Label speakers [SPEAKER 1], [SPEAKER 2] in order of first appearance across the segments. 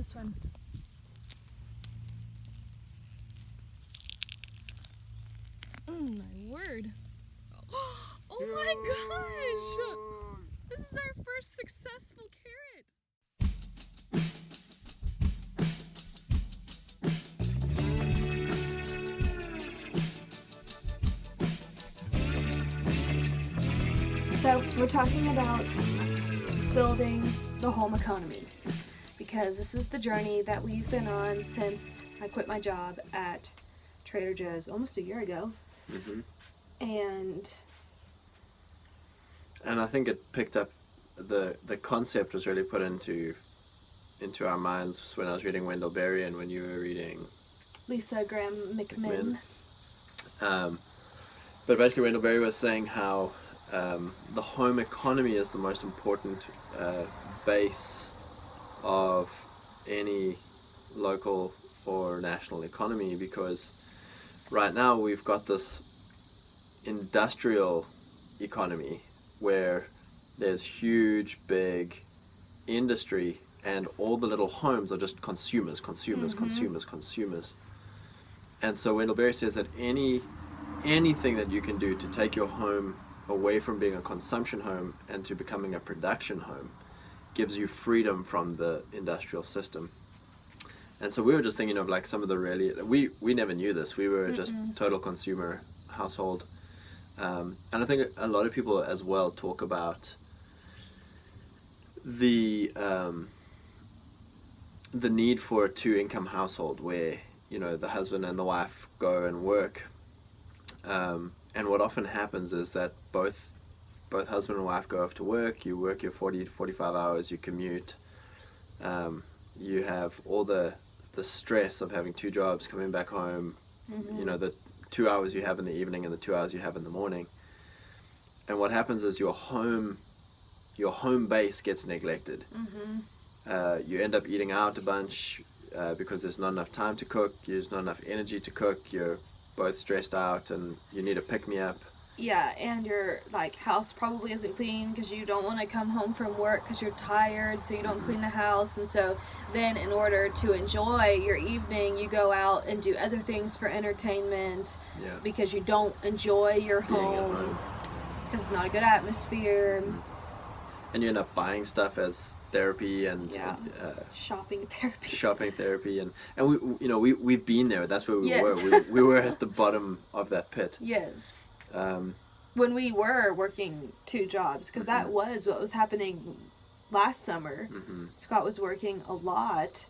[SPEAKER 1] this one. My word. Oh my gosh! This is our first successful carrot. So we're talking about building the home economy, because this is the journey that we've been on since I quit my job at Trader Joe's almost a year ago.
[SPEAKER 2] Mm-hmm.
[SPEAKER 1] And
[SPEAKER 2] I think it picked up, the concept was really put into our minds when I was reading Wendell Berry and when you were reading
[SPEAKER 1] Lisa Graham McMinn.
[SPEAKER 2] But basically Wendell Berry was saying how the home economy is the most important base of any local or national economy, because right now we've got this industrial economy where there's huge big industry and all the little homes are just consumers. And so Wendell Berry says that anything that you can do to take your home away from being a consumption home and to becoming a production home gives you freedom from the industrial system. And so we were just thinking of like some of the really, we never knew this. We were just total consumer household. And I think a lot of people as well talk about the need for a two-income household where, you know, the husband and the wife go and work. And what often happens is that both husband and wife go off to work. You work your 40 to 45 hours, you commute. You have all the stress of having two jobs, coming back home, you know, the 2 hours you have in the evening and the 2 hours you have in the morning. And what happens is your home base gets neglected. You end up eating out a bunch because there's not enough time to cook, there's not enough energy to cook, you're both stressed out and you need a pick-me-up.
[SPEAKER 1] Yeah, and your like house probably isn't clean because you don't want to come home from work because you're tired, so you don't clean the house. And so then in order to enjoy your evening, you go out and do other things for entertainment because you don't enjoy your home because it's not a good atmosphere.
[SPEAKER 2] And you end up buying stuff as therapy and
[SPEAKER 1] shopping therapy.
[SPEAKER 2] Shopping therapy and we, you know, we've been there. That's where we were. We were at the bottom of that pit.
[SPEAKER 1] Yes. When we were working two jobs, because that was what was happening last summer. Scott was working a lot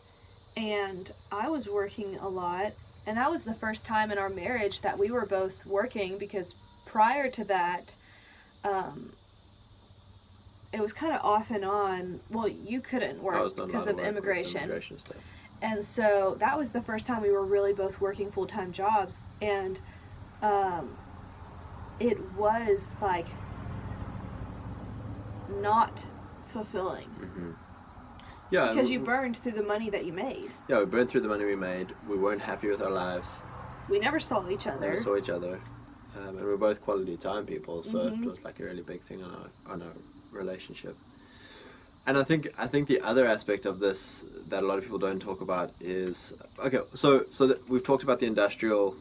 [SPEAKER 1] and I was working a lot, and that was the first time in our marriage that we were both working, because prior to that it was kind of off and on. Well, you couldn't work because of immigration
[SPEAKER 2] stuff.
[SPEAKER 1] And so that was the first time we were really both working full-time jobs, and it was like not fulfilling.
[SPEAKER 2] Yeah,
[SPEAKER 1] because you burned through the money that you made.
[SPEAKER 2] Yeah, we burned through the money we made. We weren't happy with our lives.
[SPEAKER 1] We never saw each other.
[SPEAKER 2] And we were both quality time people, so it was like a really big thing on our relationship. And I think the other aspect of this that a lot of people don't talk about is, okay, so that we've talked about the industrial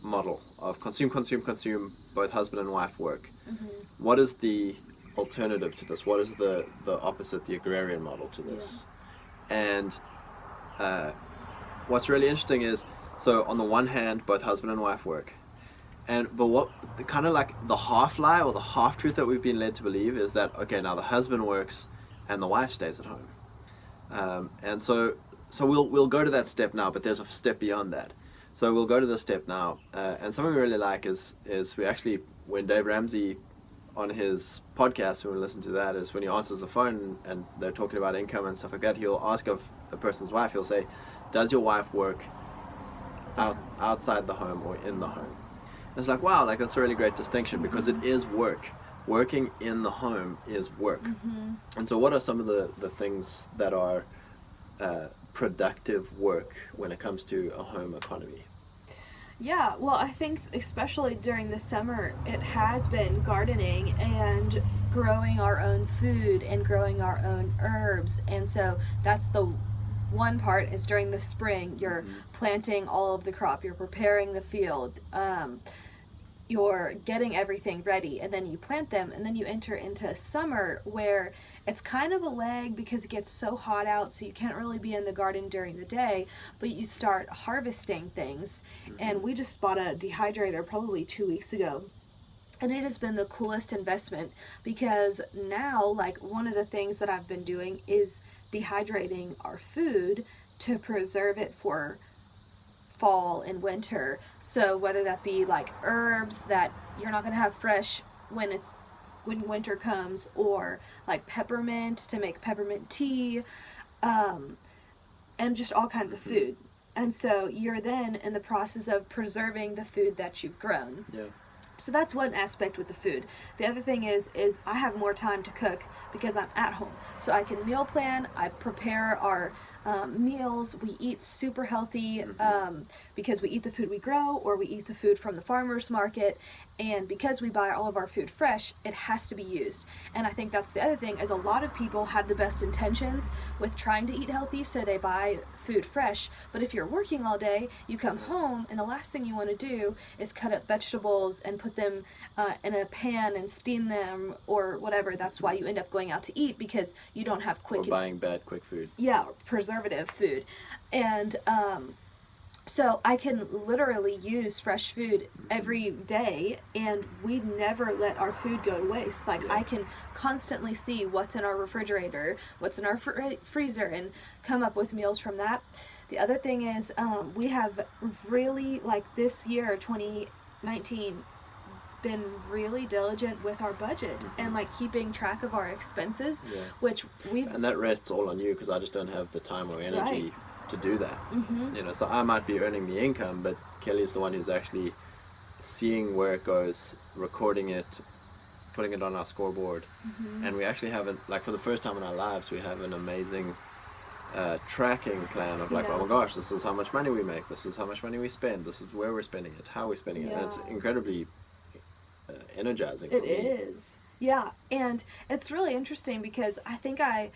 [SPEAKER 2] model of consume, both husband and wife work. What is the alternative to this? What is the opposite, the agrarian model to this? And what's really interesting is, so on the one hand, both husband and wife work. But what kind of like the half lie or the half truth that we've been led to believe is that, okay, now the husband works and the wife stays at home. And so we'll go to that step now, but there's a step beyond that. So we'll go to the step now. And something we really like is we actually, when Dave Ramsey on his podcast, when we listen to that, is when he answers the phone and they're talking about income and stuff like that, he'll ask of a person's wife, he'll say, does your wife work outside the home or in the home? And it's like, wow, like that's a really great distinction, because it is work. Working in the home is work. And so what are some of the things that are productive work when it comes to a home economy?
[SPEAKER 1] Yeah, well, I think especially during the summer, it has been gardening and growing our own food and growing our own herbs. And so that's the one part is during the spring, you're planting all of the crop, you're preparing the field, you're getting everything ready, and then you plant them, and then you enter into summer where it's kind of a lag because it gets so hot out, so you can't really be in the garden during the day, but you start harvesting things. And we just bought a dehydrator probably 2 weeks ago, and it has been the coolest investment, because now, like, one of the things that I've been doing is dehydrating our food to preserve it for fall and winter. So whether that be like herbs that you're not going to have fresh when winter comes, or like peppermint to make peppermint tea, and just all kinds of food. And so you're then in the process of preserving the food that you've grown.
[SPEAKER 2] Yeah.
[SPEAKER 1] So that's one aspect with the food. The other thing is I have more time to cook because I'm at home. So I can meal plan, I prepare our meals, we eat super healthy because we eat the food we grow, or we eat the food from the farmer's market. And because we buy all of our food fresh, it has to be used. And I think that's the other thing, is a lot of people have the best intentions with trying to eat healthy, so they buy food fresh. But if you're working all day, you come home, and the last thing you want to do is cut up vegetables and put them in a pan and steam them or whatever. That's why you end up going out to eat, because you don't have
[SPEAKER 2] Or buying bad quick food.
[SPEAKER 1] Yeah, preservative food. And so I can literally use fresh food every day, and we never let our food go to waste. Like, I can constantly see what's in our refrigerator, what's in our freezer, and come up with meals from that. The other thing is we have really, like, this year, 2019, been really diligent with our budget and, like, keeping track of our expenses, which we've...
[SPEAKER 2] And that rests all on you, because I just don't have the time or energy to do that. You know, so I might be earning the income, but Kelly's the one who's actually seeing where it goes, recording it, putting it on our scoreboard. And we actually have, like, for the first time in our lives, we have an amazing tracking plan of, like, oh my gosh, this is how much money we make, this is how much money we spend, this is where we're spending it, how we're spending it. And it's incredibly energizing for me.
[SPEAKER 1] It is. Yeah, and it's really interesting, because I think I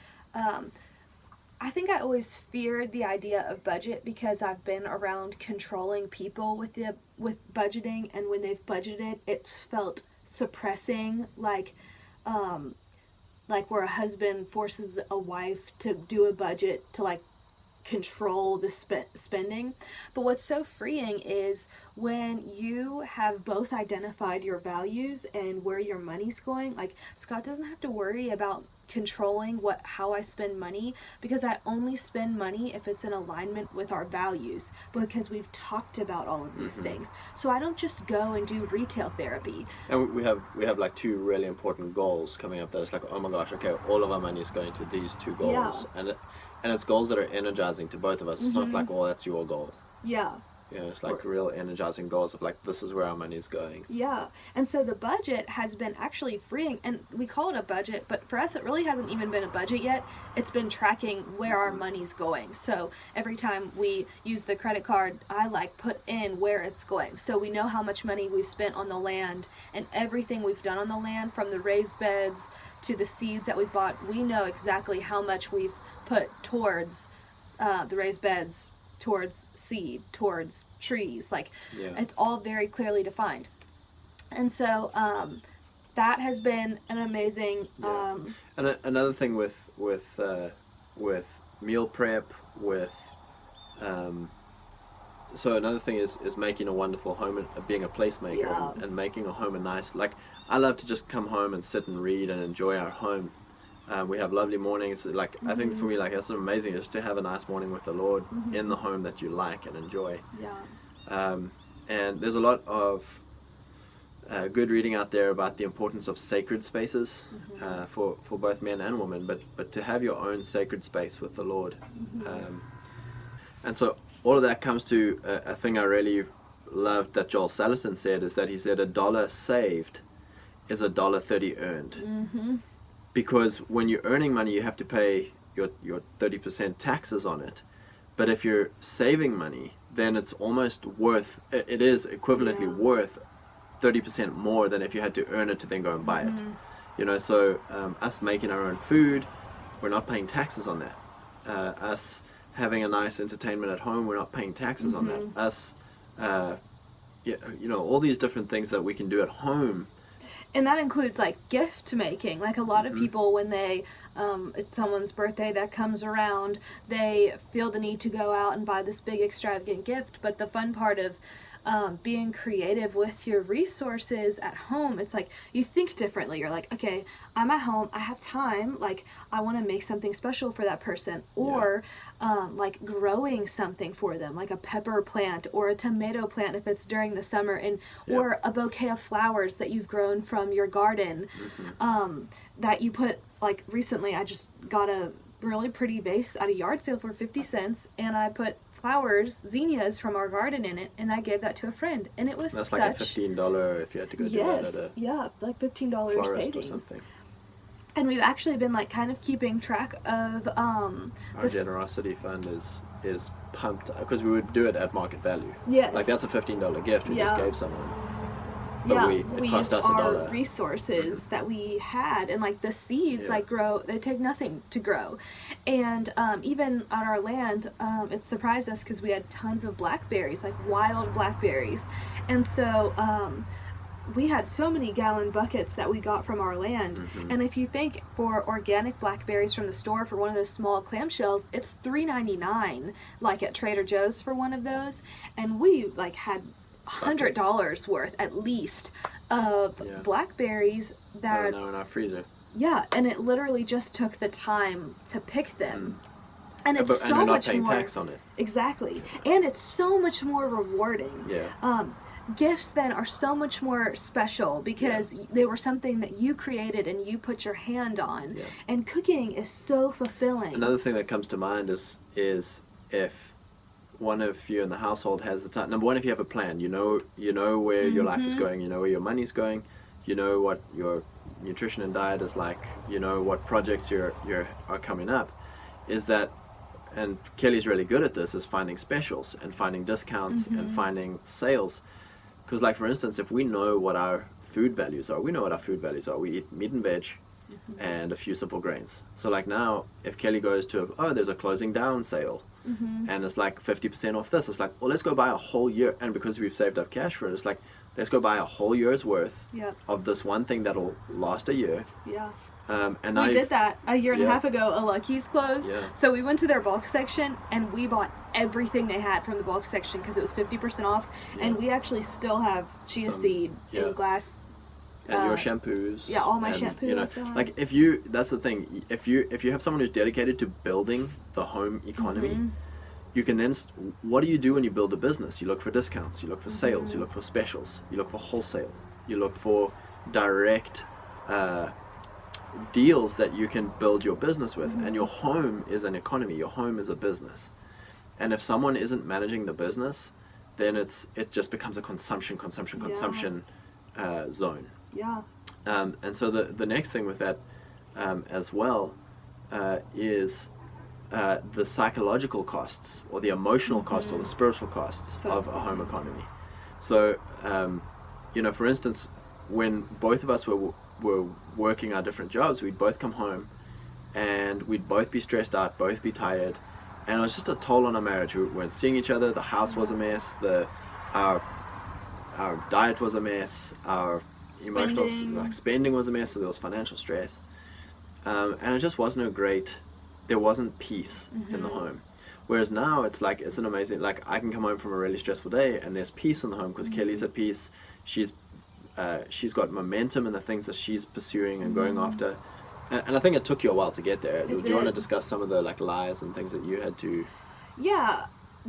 [SPEAKER 1] always feared the idea of budget, because I've been around controlling people with budgeting, and when they've budgeted, it's felt suppressing, like where a husband forces a wife to do a budget to, like, control the spending. But what's so freeing is when you have both identified your values and where your money's going. Like, Scott doesn't have to worry about controlling how I spend money, because I only spend money if it's in alignment with our values, because we've talked about all of these things. So I don't just go and do retail therapy. And
[SPEAKER 2] we have like two really important goals coming up that it's like, oh my gosh, okay, all of our money is going to these two goals. And it's goals that are energizing to both of us. It's not like, oh, that's your goal.
[SPEAKER 1] Yeah.
[SPEAKER 2] You know, it's like real energizing goals of, like, this is where our money is going.
[SPEAKER 1] Yeah. And so the budget has been actually freeing, and we call it a budget, but for us it really hasn't even been a budget yet. It's been tracking where our money's going. So every time we use the credit card, I, like, put in where it's going. So we know how much money we've spent on the land, and everything we've done on the land, from the raised beds to the seeds that we've bought. We know exactly how much we've put towards the raised beds, towards seed, towards trees. Like, it's all very clearly defined. And so that has been an amazing
[SPEAKER 2] and another thing with meal prep, so another thing is making a wonderful home and being a placemaker and making a home a nice, like, I love to just come home and sit and read and enjoy our home. We have lovely mornings. Like, I think for me, like, that's amazing, just to have a nice morning with the Lord in the home that you like and enjoy. And there's a lot of good reading out there about the importance of sacred spaces for both men and women, but to have your own sacred space with the Lord. And so all of that comes to a thing I really loved that Joel Salatin said, is that he said $1 saved is $1.30 earned. Because when you're earning money, you have to pay your 30% taxes on it. But if you're saving money, then it's almost it is equivalently worth 30% more than if you had to earn it to then go and buy it. You know, so us making our own food, we're not paying taxes on that. Us having a nice entertainment at home, we're not paying taxes on that. Us, yeah, you know, all these different things that we can do at home.
[SPEAKER 1] And that includes like gift making. Like a lot of people, when they it's someone's birthday that comes around, they feel the need to go out and buy this big extravagant gift. But the fun part of being creative with your resources at home, it's like you think differently. You're like, okay, I'm at home, I have time, like I want to make something special for that person, or like growing something for them, like a pepper plant or a tomato plant if it's during the summer, and or a bouquet of flowers that you've grown from your garden, that you put, like recently I just got a really pretty vase at a yard sale for 50 cents, and I put flowers, zinnias from our garden in it, and I gave that to a friend, and it was
[SPEAKER 2] That's
[SPEAKER 1] such...
[SPEAKER 2] like a $15 if you had to go do that at a
[SPEAKER 1] like $15
[SPEAKER 2] florist
[SPEAKER 1] savings.
[SPEAKER 2] or something.
[SPEAKER 1] And we've actually been like kind of keeping track of
[SPEAKER 2] our generosity fund is pumped because we would do it at market value.
[SPEAKER 1] Yes.
[SPEAKER 2] Like that's a $15 gift we just gave someone. But
[SPEAKER 1] we
[SPEAKER 2] it cost
[SPEAKER 1] used
[SPEAKER 2] us
[SPEAKER 1] our
[SPEAKER 2] $1.
[SPEAKER 1] resources that we had, and like the seeds like grow, they take nothing to grow. And even on our land, it surprised us because we had tons of blackberries, like wild blackberries. And so we had so many gallon buckets that we got from our land. And if you think for organic blackberries from the store, for one of those small clamshells, it's $3.99 like at Trader Joe's for one of those. And we like had $100 worth at least of blackberries that
[SPEAKER 2] are in our freezer.
[SPEAKER 1] Yeah, and it literally just took the time to pick them. And it's so
[SPEAKER 2] and we're not
[SPEAKER 1] much
[SPEAKER 2] paying
[SPEAKER 1] more
[SPEAKER 2] tax on it.
[SPEAKER 1] Exactly. And it's so much more rewarding.
[SPEAKER 2] Yeah.
[SPEAKER 1] Gifts then are so much more special because they were something that you created and you put your hand on.
[SPEAKER 2] Yeah.
[SPEAKER 1] And cooking is so fulfilling.
[SPEAKER 2] Another thing that comes to mind is if one of you in the household has the time. Number one, if you have a plan, you know where your life is going, you know where your money's going, you know what your nutrition and diet is like, you know what projects are coming up, is that, and Kelly's really good at this, is finding specials and finding discounts and finding sales. Because like for instance, if we know what our food values are, we eat meat and veg and a few simple grains. So like now, if Kelly goes to, there's a closing down sale, and it's like 50% off this, it's like, well, let's go buy a whole year. And because we've saved up cash for it, it's like, let's go buy a whole year's worth of this one thing that'll last a year. And
[SPEAKER 1] we did that a year and a half ago. A Lucky's closed, so we went to their bulk section and we bought everything they had from the bulk section because it was 50% off, and we actually still have chia seed in glass.
[SPEAKER 2] And your shampoos.
[SPEAKER 1] All my shampoos.
[SPEAKER 2] You know, like that's the thing. If you have someone who's dedicated to building the home economy, you can then. What do you do when you build a business? You look for discounts. You look for sales. You look for specials. You look for wholesale. You look for direct deals that you can build your business with. And your home is an economy. Your home is a business. And if someone isn't managing the business, then it just becomes a consumption zone. And so the next thing with that as well is the psychological costs or the emotional costs or the spiritual costs of a home economy. So, for instance, when both of us were working our different jobs, we'd both come home and we'd both be stressed out, both be tired, and it was just a toll on our marriage. We weren't seeing each other, the house was a mess, our diet was a mess, our emotional spending was a mess, so there was financial stress, and it just wasn't there wasn't peace in the home. Whereas now it's like, it's an amazing, like I can come home from a really stressful day and there's peace in the home because Kelly's at peace. She's got momentum in the things that she's pursuing and going after, and I think it took you a while to get there. Do you want to discuss some of the like lies and things that you had to?
[SPEAKER 1] Yeah,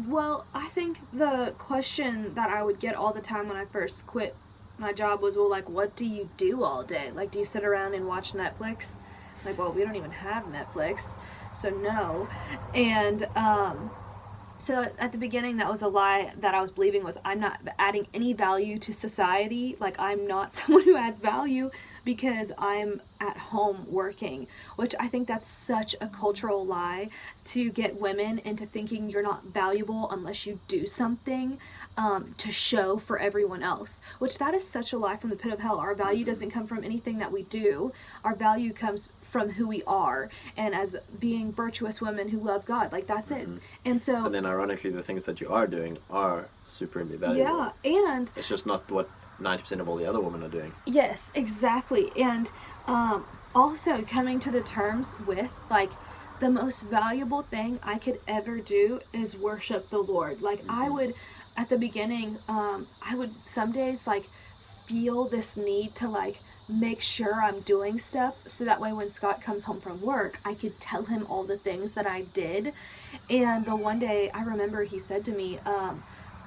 [SPEAKER 1] well, I think the question that I would get all the time when I first quit my job was, well, like, what do you do all day? Like, do you sit around and watch Netflix? Like, well, we don't even have Netflix, so no. And so at the beginning, that was a lie that I was believing, was I'm not adding any value to society. Like, I'm not someone who adds value because I'm at home working, which I think that's such a cultural lie to get women into thinking you're not valuable unless you do something to show for everyone else, which that is such a lie from the pit of hell. Our value doesn't come from anything that we do. Our value comes from who we are and as being virtuous women who love God. Like, that's it. And so...
[SPEAKER 2] And then ironically, the things that you are doing are supremely valuable.
[SPEAKER 1] Yeah, and...
[SPEAKER 2] It's just not what 90% of all the other women are doing.
[SPEAKER 1] Yes, exactly. And also coming to the terms with, like, the most valuable thing I could ever do is worship the Lord. Like, I would, at the beginning, I would some days, like, feel this need to, like, make sure I'm doing stuff so that way when Scott comes home from work, I could tell him all the things that I did. And the one day, I remember he said to me,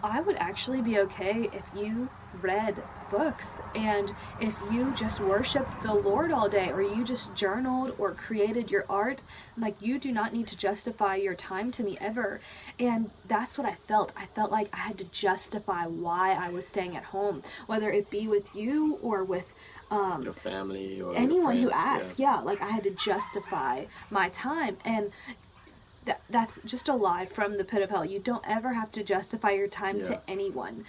[SPEAKER 1] I would actually be okay if you read books and if you just worshiped the Lord all day, or you just journaled or created your art. Like, you do not need to justify your time to me ever. And that's what I felt. I felt like I had to justify why I was staying at home, whether it be with you or with
[SPEAKER 2] your family or
[SPEAKER 1] anyone
[SPEAKER 2] your
[SPEAKER 1] who
[SPEAKER 2] friends,
[SPEAKER 1] asks. Yeah, like, I had to justify my time. And that's just a lie from the pit of hell. You don't ever have to justify your time to anyone.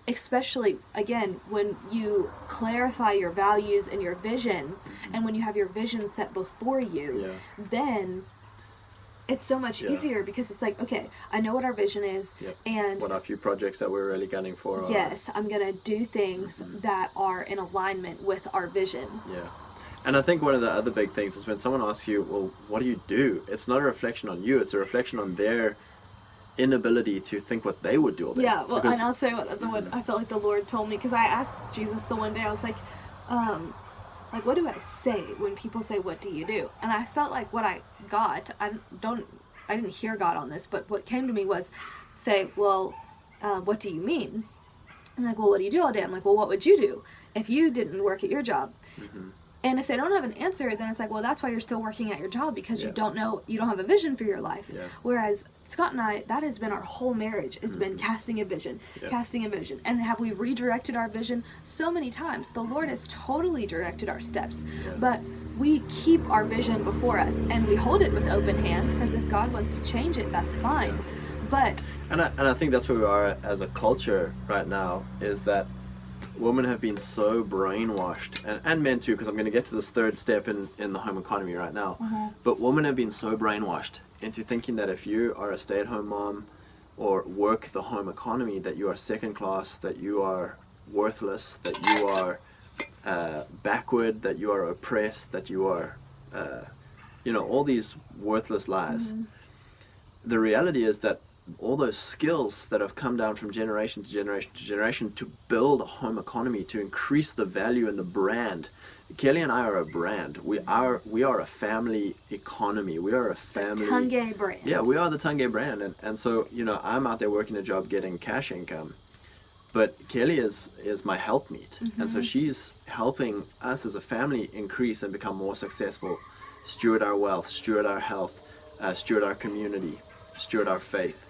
[SPEAKER 1] Especially, again, when you clarify your values and your vision, and when you have your vision set before you, then it's so much easier, because it's like, okay, I know what our vision is, and
[SPEAKER 2] what are a few projects that we're really gunning for.
[SPEAKER 1] Yes, I'm going to do things that are in alignment with our vision.
[SPEAKER 2] Yeah. And I think one of the other big things is when someone asks you, well, what do you do? It's not a reflection on you. It's a reflection on their inability to think what they would do all day.
[SPEAKER 1] Yeah, well, and I'll say what I felt like the Lord told me, because I asked Jesus the one day, I was like, what do I say when people say, what do you do? And I felt like what I got, I didn't hear God on this, but what came to me was say, well, what do you mean? I'm like, well, what do you do all day? I'm like, well, what would you do if you didn't work at your job? And if they don't have an answer, then it's like, well, that's why you're still working at your job, because you don't have a vision for your life. Whereas Scott and I, that has been our whole marriage, has been casting a vision, casting a vision. And have we redirected our vision? So many times. The Lord has totally directed our steps. But we keep our vision before us, and we hold it with open hands, because if God wants to change it, that's fine. But...
[SPEAKER 2] And I think that's where we are as a culture right now, is that women have been so brainwashed, and men too, because I'm going to get to this third step in the home economy right now. But women have been so brainwashed into thinking that if you are a stay-at-home mom or work the home economy, that you are second class, that you are worthless, that you are backward, that you are oppressed, that you are, all these worthless lies. The reality is that all those skills that have come down from generation to generation to generation to build a home economy, to increase the value and the brand. Kelli and I are a brand. We are a family economy. We are a family...
[SPEAKER 1] Tungay brand.
[SPEAKER 2] Yeah, we are the Tungay brand. And so, I'm out there working a job getting cash income. But Kelli is my helpmeet. And so she's helping us as a family increase and become more successful, steward our wealth, steward our health, steward our community, steward our faith.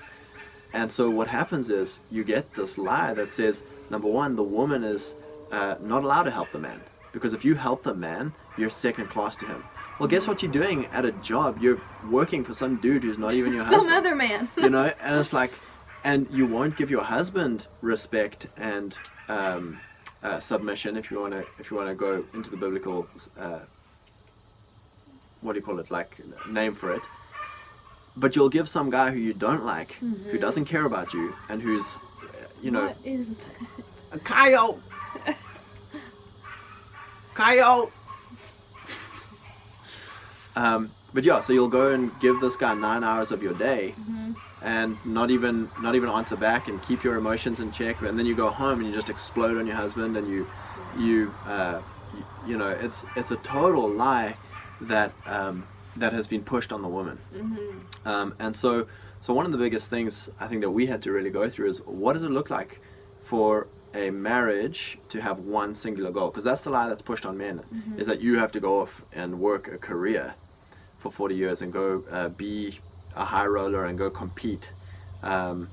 [SPEAKER 2] And so what happens is you get this lie that says, number one, the woman is not allowed to help the man. Because if you help the man, you're second class to him. Well, guess what you're doing at a job? You're working for some dude who's not even your husband.
[SPEAKER 1] Some other man.
[SPEAKER 2] And it's like, and you won't give your husband respect and submission, if you want to go into the biblical, name for it. But you'll give some guy who you don't like, who doesn't care about you, and who's,
[SPEAKER 1] What is that?
[SPEAKER 2] A coyote! Coyote! But yeah, so you'll go and give this guy 9 hours of your day, and not even answer back, and keep your emotions in check, and then you go home and you just explode on your husband, and it's a total lie that has been pushed on the woman. And so one of the biggest things I think that we had to really go through is, what does it look like for a marriage to have one singular goal? Because that's the lie that's pushed on men, is that you have to go off and work a career for 40 years and go be a high roller and go compete on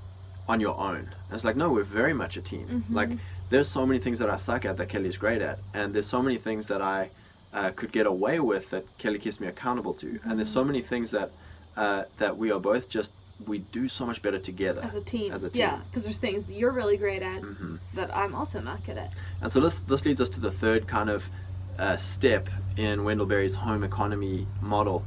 [SPEAKER 2] your own. And it's like, no, we're very much a team. Like, there's so many things that I suck at that Kelli's great at, and there's so many things that I could get away with that Kelli keeps me accountable to, and there's so many things that we are both we do so much better together
[SPEAKER 1] as a team. Yeah, because there's things you're really great at that I'm also not good at.
[SPEAKER 2] And so this leads us to the third kind of step in Wendell Berry's home economy model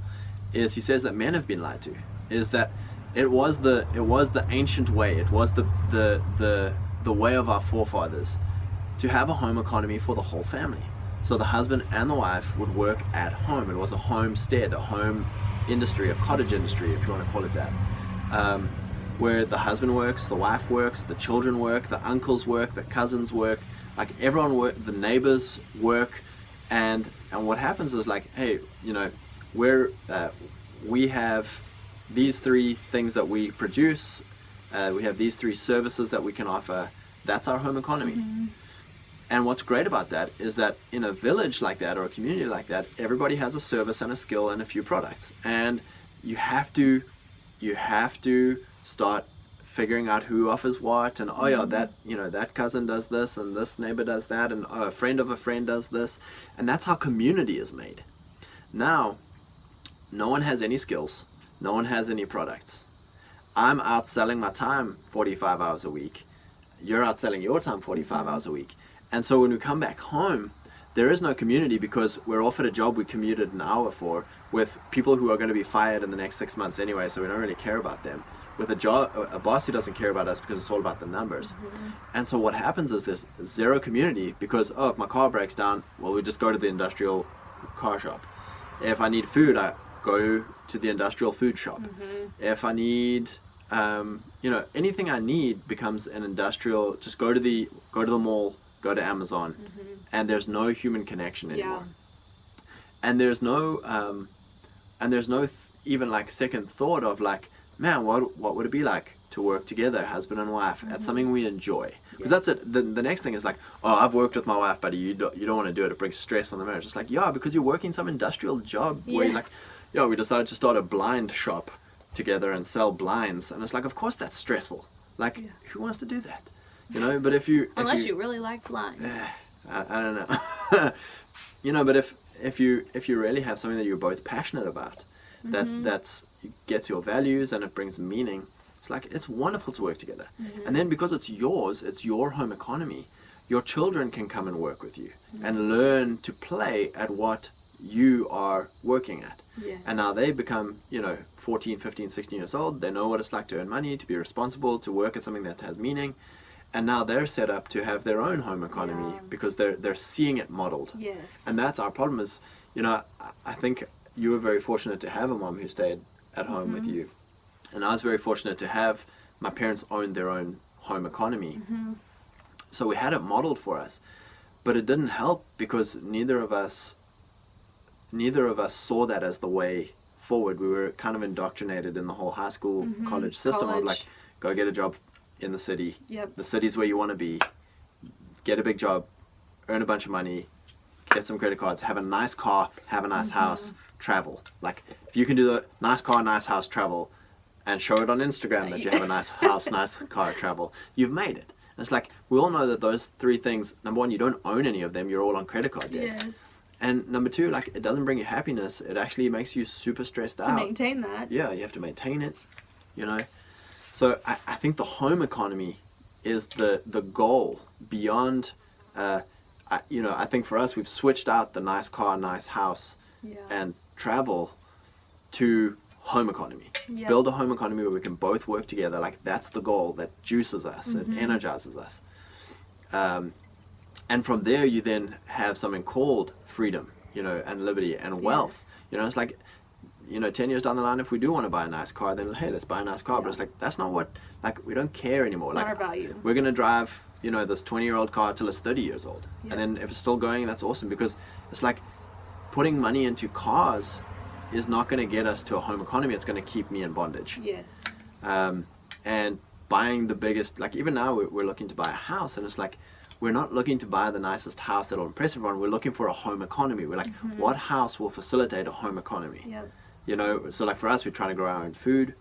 [SPEAKER 2] is he says that men have been lied to. Is that it was the ancient way, it was the way of our forefathers to have a home economy for the whole family. So the husband and the wife would work at home. It was a homestead, a home industry, a cottage industry, if you want to call it that, where the husband works, the wife works, the children work, the uncles work, the cousins work, like everyone work, the neighbors work, and what happens is like, hey, you know, we have these three things that we produce, we have these three services that we can offer. That's our home economy.
[SPEAKER 1] Mm-hmm.
[SPEAKER 2] And what's great about that is that in a village like that or a community like that, everybody has a service and a skill and a few products. And you have to start figuring out who offers what, and oh yeah, that, you know, that cousin does this and this neighbor does that, and oh, a friend of a friend does this. And that's how community is made. Now, no one has any skills, no one has any products. I'm out selling my time 45 hours a week. You're out selling your time 45 hours a week. And so when we come back home, there is no community because we're offered a job we commuted an hour for with people who are going to be fired in the next 6 months anyway, so we don't really care about them. With a boss who doesn't care about us because it's all about the numbers. And so what happens is there's zero community because, oh, if my car breaks down, well, we just go to the industrial car shop. If I need food, I go to the industrial food shop. If I need, you know, anything I need becomes an industrial, just go to the mall, go to Amazon, and there's no human connection anymore. And there's no even like second thought of like, man, what would it be like to work together, husband and wife, at something we enjoy? Because that's it. The next thing is like, oh, I've worked with my wife, buddy. You don't want to do it. It brings stress on the marriage. It's like, yeah, because you're working some industrial job where you're like, yeah, we decided to start a blind shop together and sell blinds, and it's like, of course that's stressful. Like, who wants to do that? You know, but if you
[SPEAKER 1] you really like blinds.
[SPEAKER 2] I don't know. You know, but if you really have something that you're both passionate about, that's gets your values and it brings meaning, it's like, it's wonderful to work together. And then because it's yours, it's your home economy, your children can come and work with you and learn to play at what you are working at. And now they become, you know, 14, 15, 16 years old. They know what it's like to earn money, to be responsible, to work at something that has meaning. And now they're set up to have their own home economy because they're seeing it modeled. And that's our problem is, you know, I think you were very fortunate to have a mom who stayed at home with you. And I was very fortunate to have my parents own their own home economy. So we had it modeled for us. But it didn't help because neither of us saw that as the way forward. We were kind of indoctrinated in the whole high school, college system of like, go get a job in the city. The city's where you want to be. Get a big job, earn a bunch of money, get some credit cards, have a nice car, have a nice house, travel. Like, if you can do the nice car, nice house, travel, and show it on Instagram that you have a nice house, nice car, travel, you've made it. And it's like, we all know that those three things, number one, you don't own any of them, you're all on credit card debt. And number two, like, it doesn't bring you happiness, it actually makes you super stressed out.
[SPEAKER 1] To maintain that.
[SPEAKER 2] Yeah, you have to maintain it, you know. So I think the home economy is the goal beyond, you know, I think for us, we've switched out the nice car, nice house, and travel to home economy. Build a home economy where we can both work together. Like, that's the goal that juices us, it energizes us. And from there, you then have something called freedom, you know, and liberty and wealth. You know, it's like, you know, 10 years down the line, if we do want to buy a nice car, then hey, let's buy a nice car. But it's like, that's not what, like, we don't care anymore.
[SPEAKER 1] It's
[SPEAKER 2] like,
[SPEAKER 1] not our value.
[SPEAKER 2] We're going to drive, you know, this 20-year-old car till it's 30 years old. And then if it's still going, that's awesome, because it's like putting money into cars is not going to get us to a home economy. It's going to keep me in bondage. And buying the biggest, like, even now we're looking to buy a house, and it's like, we're not looking to buy the nicest house that'll impress everyone. We're looking for a home economy. We're like, what house will facilitate a home economy? You know, so like for us, we're trying to grow our own food.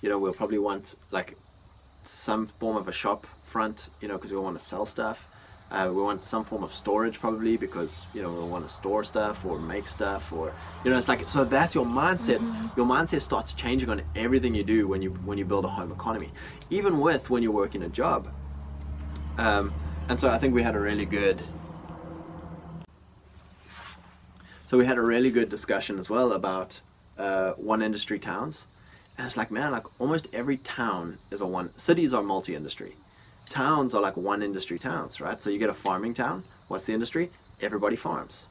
[SPEAKER 2] You know, we'll probably want like some form of a shop front, you know, because we want to sell stuff. We want some form of storage probably because, you know, we want to store stuff or make stuff, or, you know, it's like, so that's your mindset. Your mindset starts changing on everything you do when you build a home economy, even with when you're working a job. And so I think we had a really good, So we had a really good discussion as well about one industry towns. And it's like, man, like almost every town is a one. Cities are multi-industry. Towns are like one industry towns, right? So you get a farming town. What's the industry? Everybody farms.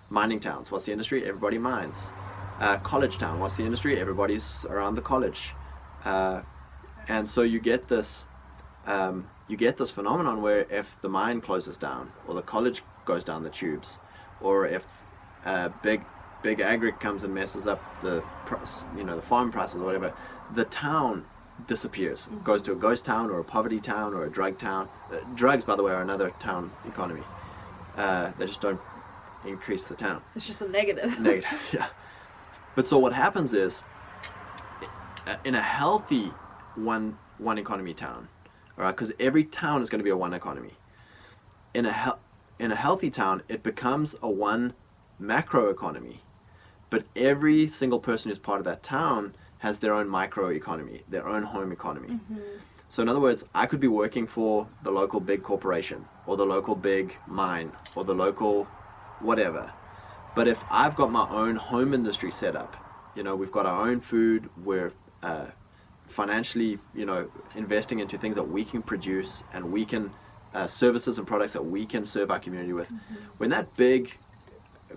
[SPEAKER 2] Mining towns. What's the industry? Everybody mines. College town. What's the industry? Everybody's around the college. And so you get this phenomenon where if the mine closes down, or the college goes down the tubes, or if big agri comes and messes up the farm prices or whatever, the town disappears, goes to a ghost town or a poverty town or a drug town. Drugs, by the way, are another town economy. They just don't increase the town.
[SPEAKER 1] It's just a negative.
[SPEAKER 2] Negative, yeah. But so what happens is, in a healthy one economy town, all right, because every town is going to be a one economy. In a healthy town, it becomes a one macro economy, but every single person who's part of that town has their own micro economy, their own home economy. So in other words, I could be working for the local big corporation or the local big mine or the local whatever, but if I've got my own home industry set up, we've got our own food, we're financially investing into things that we can produce, and we can services and products that we can serve our community with. When that big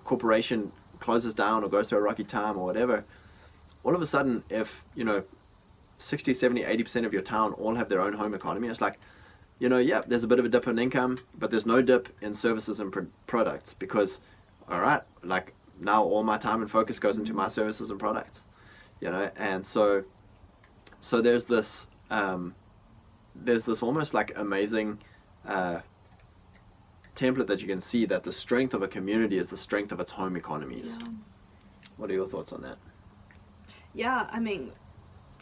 [SPEAKER 2] corporation closes down or goes through a rocky time or whatever, all of a sudden, if 60, 70, 80% of your town all have their own home economy, it's like, there's a bit of a dip in income, but there's no dip in services and products, because all right, like now all my time and focus goes into my services and products, and so there's this almost like amazing template that you can see, that the strength of a community is the strength of its home economies.
[SPEAKER 1] Yeah.
[SPEAKER 2] What are your thoughts on that?
[SPEAKER 1] Yeah, I mean,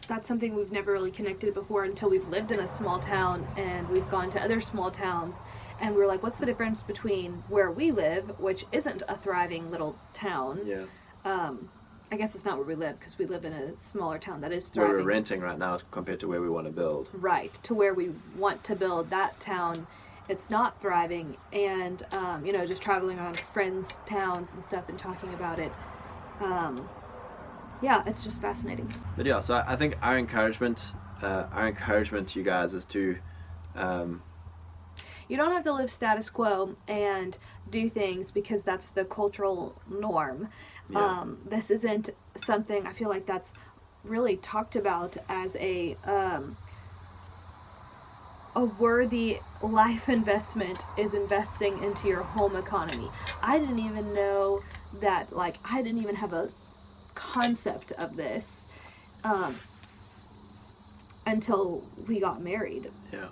[SPEAKER 1] that's something we've never really connected before until we've lived in a small town and we've gone to other small towns, and we're like, what's the difference between where we live, which isn't a thriving little town?
[SPEAKER 2] Yeah.
[SPEAKER 1] I guess it's not where we live, because we live in a smaller town that is thriving.
[SPEAKER 2] Where we're renting right now compared to where we want to build.
[SPEAKER 1] Right, to where we want to build that town, it's not thriving. And, just traveling around friends' towns and stuff and talking about it. Yeah, it's just fascinating.
[SPEAKER 2] But yeah, so I think our encouragement to you guys is to...
[SPEAKER 1] you don't have to live status quo and do things because that's the cultural norm.
[SPEAKER 2] Yeah.
[SPEAKER 1] This isn't something, I feel like that's really talked about as a worthy life investment is investing into your home economy. I didn't even know that, I didn't even have a concept of this until we got married.
[SPEAKER 2] Yeah.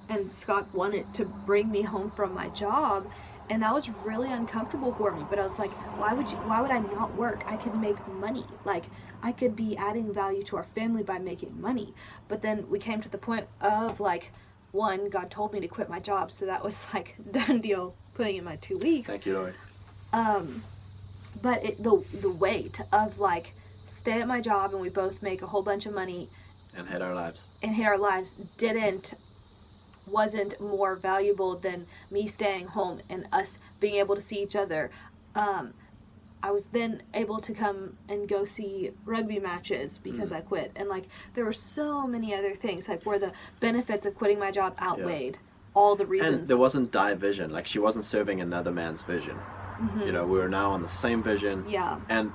[SPEAKER 1] And Scott wanted to bring me home from my job, and that was really uncomfortable for me. But I was like, why would I not work? I could make money. I could be adding value to our family by making money. But then we came to the point of one, God told me to quit my job, so that was done deal, putting in my 2 weeks.
[SPEAKER 2] Thank you, Lord.
[SPEAKER 1] But the weight of stay at my job and we both make a whole bunch of money
[SPEAKER 2] and hate our lives
[SPEAKER 1] wasn't more valuable than me staying home and us being able to see each other. I was then able to come and go see rugby matches because I quit, and there were so many other things where the benefits of quitting my job outweighed all the reasons.
[SPEAKER 2] And there wasn't division. She wasn't serving another man's vision. We were now on the same vision.
[SPEAKER 1] Yeah.
[SPEAKER 2] And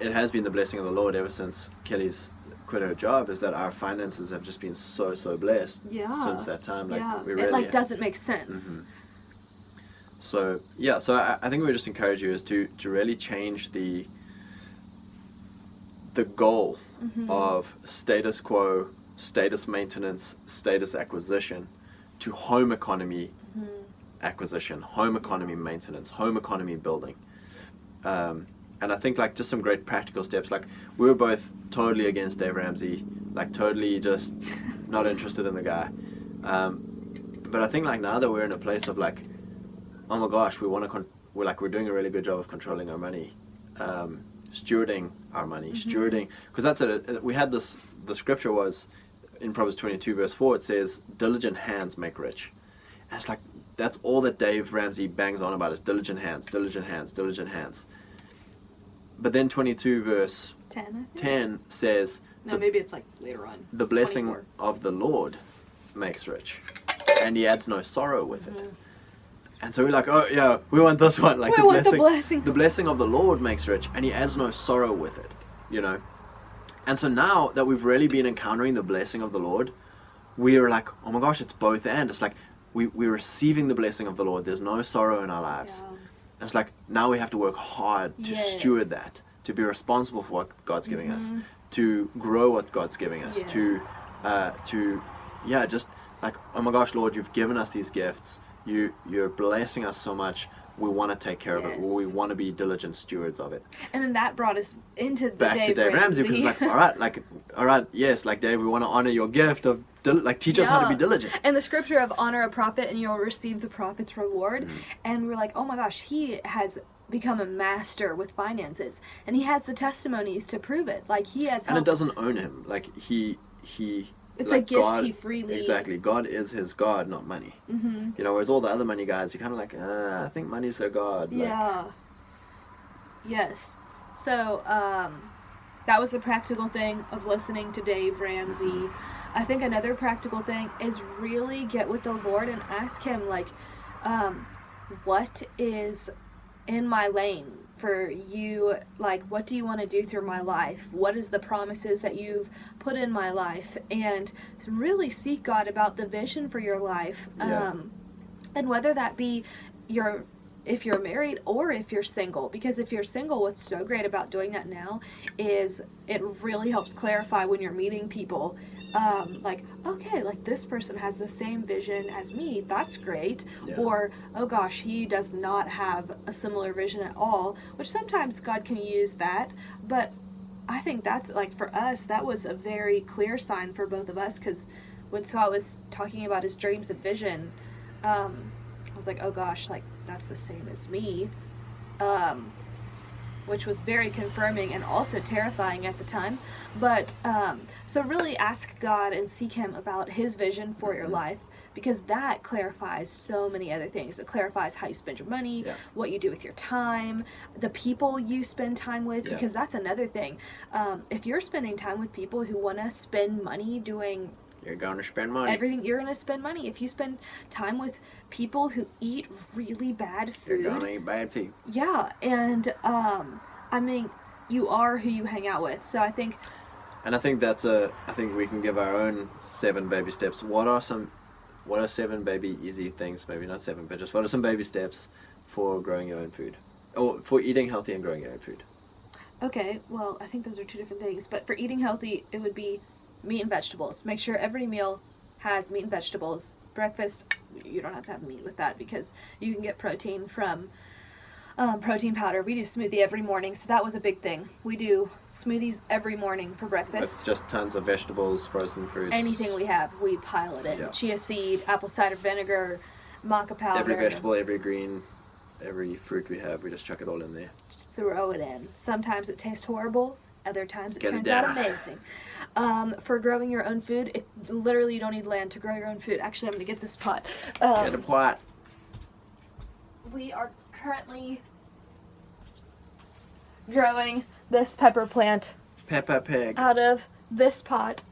[SPEAKER 2] it has been the blessing of the Lord ever since Kelly's quit her job, is that our finances have just been so blessed since that time. We really
[SPEAKER 1] it doesn't make sense.
[SPEAKER 2] So I think we just encourage you is to really change the goal of status quo, status maintenance, status acquisition to home economy acquisition, home economy maintenance, home economy building. And I think just some great practical steps. We were both totally against Dave Ramsey, totally just not interested in the guy. But I think like now that we're in a place of like, oh my gosh, we're doing a really good job of controlling our money, stewarding our money, stewarding, because that's it. We had this. The scripture was in Proverbs 22 verse 4. It says, "Diligent hands make rich," and it's like that's all that Dave Ramsey bangs on about is diligent hands, diligent hands, diligent hands. But then 22 verse 10 says,
[SPEAKER 1] no, maybe it's like later on.
[SPEAKER 2] The blessing
[SPEAKER 1] 24.
[SPEAKER 2] of the Lord makes rich, and he adds no sorrow with it. And so we're like, oh yeah, we want this one. Like
[SPEAKER 1] we want the blessing.
[SPEAKER 2] The blessing of the Lord makes rich, and he adds no sorrow with it, you know. And so now that we've really been encountering the blessing of the Lord, we are like, oh my gosh, it's both and. It's like we're receiving the blessing of the Lord. There's no sorrow in our lives.
[SPEAKER 1] Yeah.
[SPEAKER 2] And it's like now we have to work hard to steward that, to be responsible for what God's giving us, to grow what God's giving us, to just like, oh my gosh, Lord, you've given us these gifts. You're blessing us so much. We want to take care of it. We want to be diligent stewards of it.
[SPEAKER 1] And then that brought us into the
[SPEAKER 2] back to Dave Ramsey, because like, all right, yes, like Dave, we want to honor your gift of teach us how to be diligent.
[SPEAKER 1] And the scripture of honor a prophet and you'll receive the prophet's reward. And we're like, oh my gosh, he has become a master with finances, and he has the testimonies to prove it. Like he has helped.
[SPEAKER 2] And it doesn't own him. Like he.
[SPEAKER 1] It's
[SPEAKER 2] like
[SPEAKER 1] a gift
[SPEAKER 2] God,
[SPEAKER 1] he freely.
[SPEAKER 2] Exactly. God is his God, not money. You know, whereas all the other money guys, you're kind of like, I think money's their God. Like,
[SPEAKER 1] yeah. Yes. So, that was the practical thing of listening to Dave Ramsey. I think another practical thing is really get with the Lord and ask him, like, what is in my lane for you? Like, what do you want to do through my life? What is the promises that you've put in my life? And really seek God about the vision for your life. And whether that be if you're married or if you're single, because if you're single, what's so great about doing that now is it really helps clarify when you're meeting people. Like, okay, like this person has the same vision as me, that's great. Or, oh gosh, he does not have a similar vision at all, which sometimes God can use that. But I think that's, like, for us, that was a very clear sign for both of us, because when Scott was talking about his dreams and vision, I was like, oh gosh, like, that's the same as me. Which was very confirming and also terrifying at the time. But, so really ask God and seek him about his vision for your life, because that clarifies so many other things. It clarifies how you spend your money, what you do with your time, the people you spend time with, because that's another thing. If you're spending time with people who want to spend money doing...
[SPEAKER 2] You're going to spend money.
[SPEAKER 1] Everything, you're going to spend money. If you spend time with people who eat really bad food...
[SPEAKER 2] You're going to eat bad food.
[SPEAKER 1] Yeah, and, I mean, you are who you hang out with. So I think...
[SPEAKER 2] And I think I think we can give our own 7 baby steps. What are 7 baby easy things? Maybe not 7, but just what are some baby steps for growing your own food? Or for eating healthy and growing your own food?
[SPEAKER 1] Okay, well, I think those are 2 different things. But for eating healthy, it would be meat and vegetables. Make sure every meal has meat and vegetables. Breakfast, you don't have to have meat with that, because you can get protein from protein powder. We do smoothie every morning, so that was a big thing. We do smoothies every morning for breakfast.
[SPEAKER 2] It's just tons of vegetables, frozen fruits.
[SPEAKER 1] Anything we have, we pile it in.
[SPEAKER 2] Yeah.
[SPEAKER 1] Chia seed, apple cider vinegar, maca powder.
[SPEAKER 2] Every vegetable, every green, every fruit we have, we just chuck it all in there.
[SPEAKER 1] Just throw it in. Sometimes it tastes horrible. Other times it
[SPEAKER 2] Get it
[SPEAKER 1] turns
[SPEAKER 2] down.
[SPEAKER 1] out amazing. For growing your own food, literally you don't need land to grow your own food. Actually, I'm going to get this pot.
[SPEAKER 2] Get a pot.
[SPEAKER 1] We are currently growing this pepper plant
[SPEAKER 2] Peppa Pig.
[SPEAKER 1] out of this pot.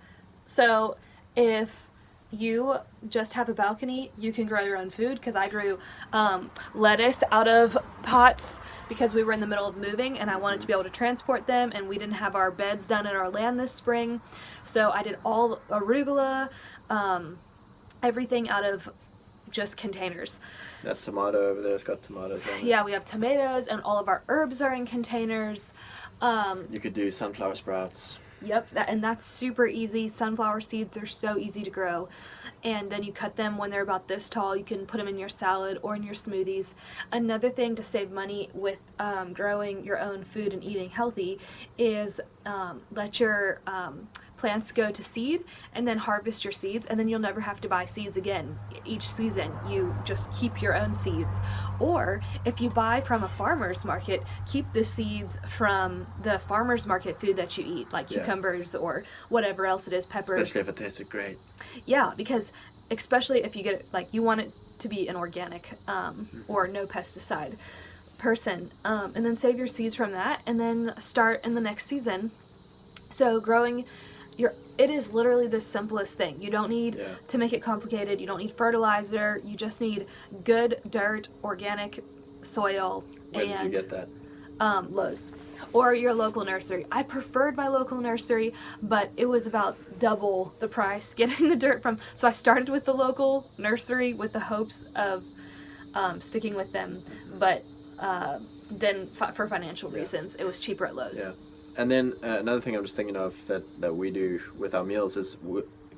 [SPEAKER 1] So if you just have a balcony, you can grow your own food, because I grew lettuce out of pots because we were in the middle of moving and I wanted to be able to transport them, and we didn't have our beds done in our land this spring. So I did all arugula, everything out of just containers.
[SPEAKER 2] That tomato over there has got tomatoes on it.
[SPEAKER 1] Yeah, we have tomatoes, and all of our herbs are in containers.
[SPEAKER 2] You could do sunflower sprouts.
[SPEAKER 1] Yep, and that's super easy. Sunflower seeds, they're so easy to grow. And then you cut them when they're about this tall. You can put them in your salad or in your smoothies. Another thing to save money with growing your own food and eating healthy is let your plants go to seed and then harvest your seeds, and then you'll never have to buy seeds again. Each season you just keep your own seeds. Or if you buy from a farmer's market, keep the seeds from the farmer's market food that you eat, like cucumbers or whatever else it is, peppers.
[SPEAKER 2] Especially if it tasted great.
[SPEAKER 1] Yeah, because especially if you get it, like, you want it to be an organic or no pesticide person, and then save your seeds from that, and then start in the next season. So growing it is literally the simplest thing. You don't need to make it complicated. You don't need fertilizer. You just need good dirt, organic soil.
[SPEAKER 2] Where did you get that?
[SPEAKER 1] Lowe's. Or your local nursery. I preferred my local nursery, but it was about double the price getting the dirt from. So I started with the local nursery with the hopes of sticking with them, but then for financial reasons, it was cheaper at Lowe's.
[SPEAKER 2] Yeah. And then another thing I'm just thinking of that we do with our meals is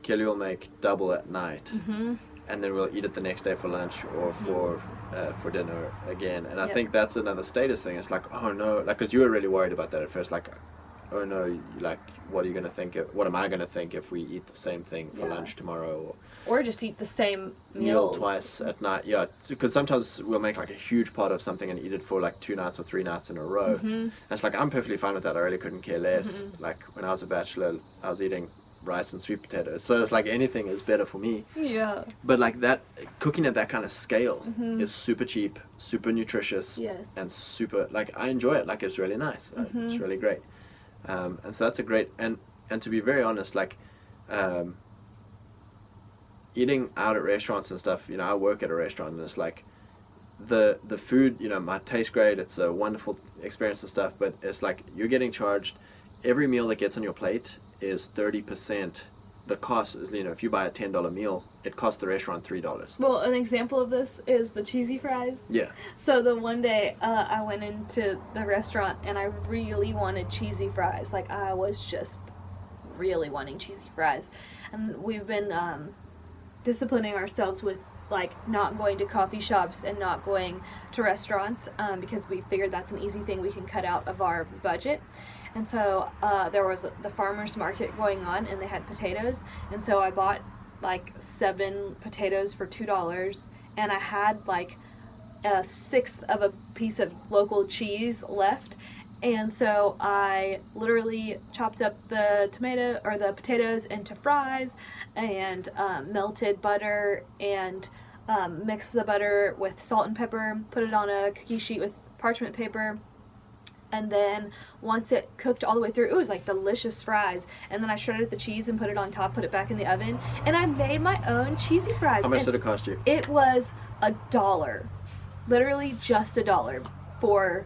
[SPEAKER 2] Kelli will make double at night, and then we'll eat it the next day for lunch or for dinner again. And I think that's another status thing. It's like, oh no, like, because you were really worried about that at first, like, oh no, like, what are you gonna think? What am I gonna think if we eat the same thing for lunch tomorrow?
[SPEAKER 1] Or just eat the same
[SPEAKER 2] meal twice at night. Yeah, because sometimes we'll make like a huge pot of something and eat it for like 2 nights or 3 nights in a row. And it's like, I'm perfectly fine with that. I really couldn't care less. Like when I was a bachelor, I was eating rice and sweet potatoes. So it's like anything is better for me.
[SPEAKER 1] Yeah.
[SPEAKER 2] But like that, cooking at that kind of scale is super cheap, super nutritious, and super, like, I enjoy it. Like, it's really nice. It's really great. And so that's a great, and to be very honest, like, eating out at restaurants and stuff, you know, I work at a restaurant, and it's like the food, you know, might taste great, it's a wonderful experience and stuff, but it's like you're getting charged, every meal that gets on your plate is 30%. The cost is, you know, if you buy a $10 meal, it costs the restaurant $3.
[SPEAKER 1] Well, an example of this is the cheesy fries.
[SPEAKER 2] Yeah.
[SPEAKER 1] So the one day I went into the restaurant and I really wanted cheesy fries. Like, I was just really wanting cheesy fries. And we've been disciplining ourselves with, like, not going to coffee shops and not going to restaurants because we figured that's an easy thing we can cut out of our budget. And so there was the farmer's market going on, and they had potatoes. And so I bought like 7 potatoes for $2, and I had like 1/6 of a piece of local cheese left. And so I literally chopped up the potatoes into fries, and melted butter, and mixed the butter with salt and pepper, put it on a cookie sheet with parchment paper. And then once it cooked all the way through, it was like delicious fries. And then I shredded the cheese and put it on top, put it back in the oven, and I made my own cheesy fries.
[SPEAKER 2] How much did it cost you?
[SPEAKER 1] It was $1. Literally just $1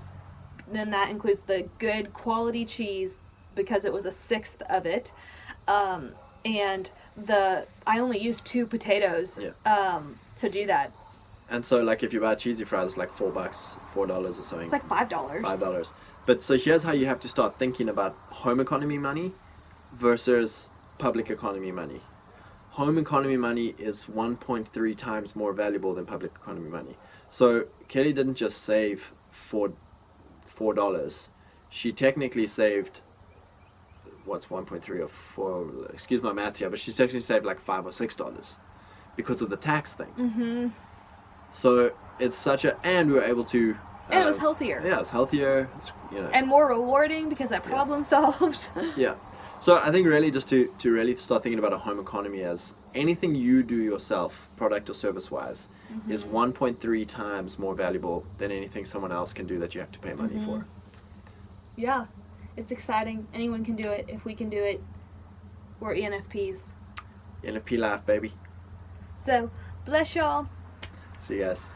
[SPEAKER 1] then that includes the good quality cheese because it was 1/6 of it. And I only used 2 potatoes to do that.
[SPEAKER 2] And so, like, if you buy cheesy fries, it's like $4 or something.
[SPEAKER 1] It's like $5.
[SPEAKER 2] $5. But so here's how you have to start thinking about home economy money versus public economy money. Home economy money is 1.3 times more valuable than public economy money. So Kelli didn't just save $4. She technically saved, what's 1.3 or 4? Excuse my maths here, but she technically saved like $5 or $6 because of the tax thing. So it's and we were able to.
[SPEAKER 1] And it was healthier.
[SPEAKER 2] Yeah, it was healthier. You know.
[SPEAKER 1] And more rewarding because I problem solved.
[SPEAKER 2] Yeah. So I think really just to really start thinking about a home economy as anything you do yourself, product or service wise, is 1.3 times more valuable than anything someone else can do that you have to pay money for.
[SPEAKER 1] Yeah. It's exciting. Anyone can do it. If we can do it, we're ENFPs.
[SPEAKER 2] ENFP life, baby.
[SPEAKER 1] So, bless y'all.
[SPEAKER 2] See you guys.